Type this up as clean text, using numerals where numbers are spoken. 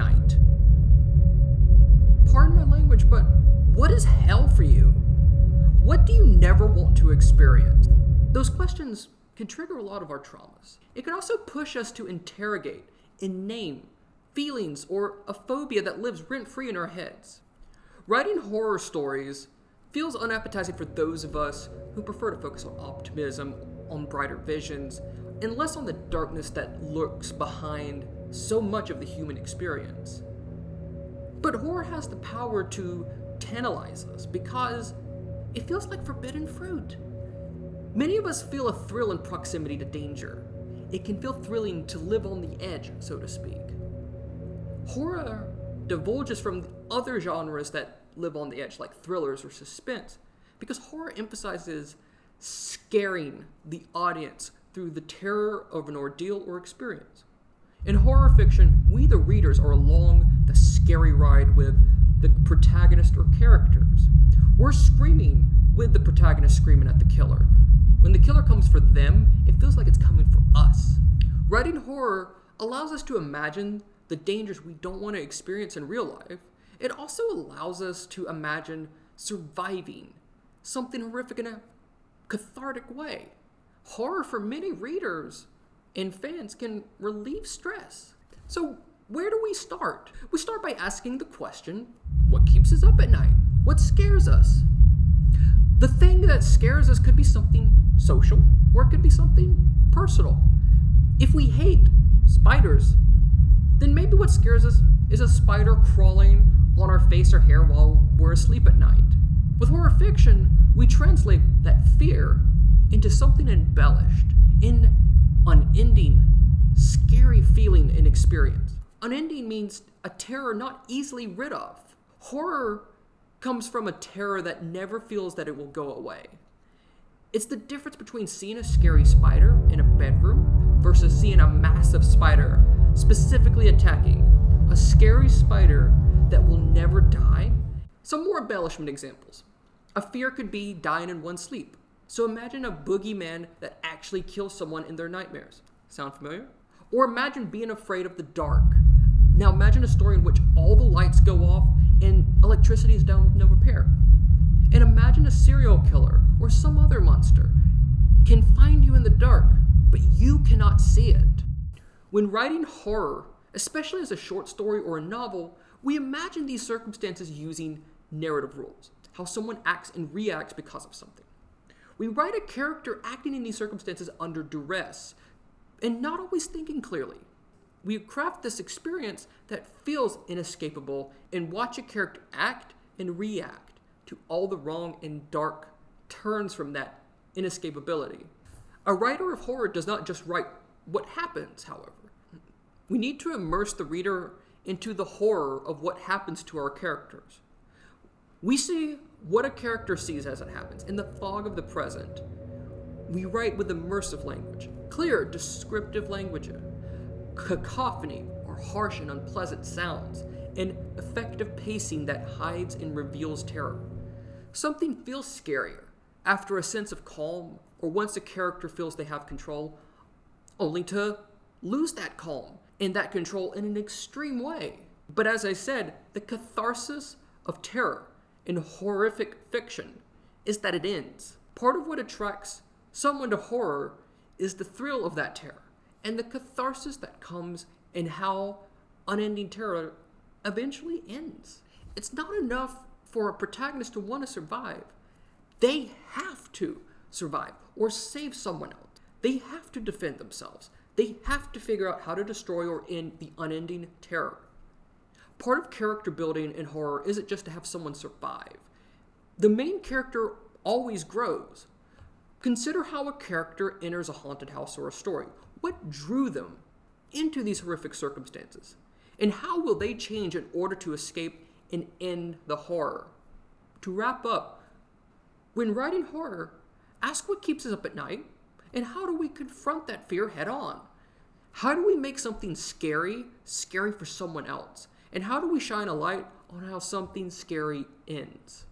night. Pardon my language, but what is hell for you? What do you never want to experience? Those questions can trigger a lot of our traumas. It can also push us to interrogate and name feelings or a phobia that lives rent-free in our heads. Writing horror stories feels unappetizing for those of us who prefer to focus on optimism, on brighter visions, and less on the darkness that lurks behind so much of the human experience. But horror has the power to tantalize us because it feels like forbidden fruit. Many of us feel a thrill in proximity to danger. It can feel thrilling to live on the edge, so to speak. Horror divulges from other genres that live on the edge, like thrillers or suspense, because horror emphasizes scaring the audience through the terror of an ordeal or experience. In horror fiction, we the readers are along the scary ride with the protagonist or characters. We're screaming with the protagonist screaming at the killer. When the killer comes for them, it feels like it's coming for us. Writing horror allows us to imagine the dangers we don't want to experience in real life. It also allows us to imagine surviving something horrific in a cathartic way. Horror for many readers and fans can relieve stress. So where do we start? We start by asking the question, what keeps us up at night? What scares us? The thing that scares us could be something social, or it could be something personal. If we hate spiders, then maybe what scares us is a spider crawling on our face or hair while we're asleep at night. With horror fiction, we translate that fear into something embellished, in unending, scary feeling and experience. Unending means a terror not easily rid of. Horror comes from a terror that never feels that it will go away. It's the difference between seeing a scary spider in a bedroom versus seeing a massive spider specifically attacking. A scary spider that will never die. Some more embellishment examples. A fear could be dying in one's sleep. So imagine a boogeyman that actually kills someone in their nightmares. Sound familiar? Or imagine being afraid of the dark. Now imagine a story in which all the lights go off and electricity is down with no repair. And imagine a serial killer or some other monster can find you in the dark, but you cannot see it. When writing horror, especially as a short story or a novel, we imagine these circumstances using narrative rules, how someone acts and reacts because of something. We write a character acting in these circumstances under duress and not always thinking clearly. We craft this experience that feels inescapable and watch a character act and react to all the wrong and dark turns from that inescapability. A writer of horror does not just write what happens, however. We need to immerse the reader into the horror of what happens to our characters. We see what a character sees as it happens in the fog of the present. We write with immersive language, clear, descriptive language, cacophony or harsh and unpleasant sounds, and effective pacing that hides and reveals terror. Something feels scarier after a sense of calm or once a character feels they have control, only to lose that calm and that control in an extreme way. But as I said, the catharsis of terror in horrific fiction is that it ends. Part of what attracts someone to horror is the thrill of that terror and the catharsis that comes in how unending terror eventually ends. It's not enough for a protagonist to want to survive. They have to survive or save someone else. They have to defend themselves. They have to figure out how to destroy or end the unending terror. Part of character building in horror isn't just to have someone survive. The main character always grows. Consider how a character enters a haunted house or a story. What drew them into these horrific circumstances? And how will they change in order to escape and end the horror? To wrap up, when writing horror, ask what keeps us up at night, and how do we confront that fear head on? How do we make something scary for someone else? And how do we shine a light on how something scary ends?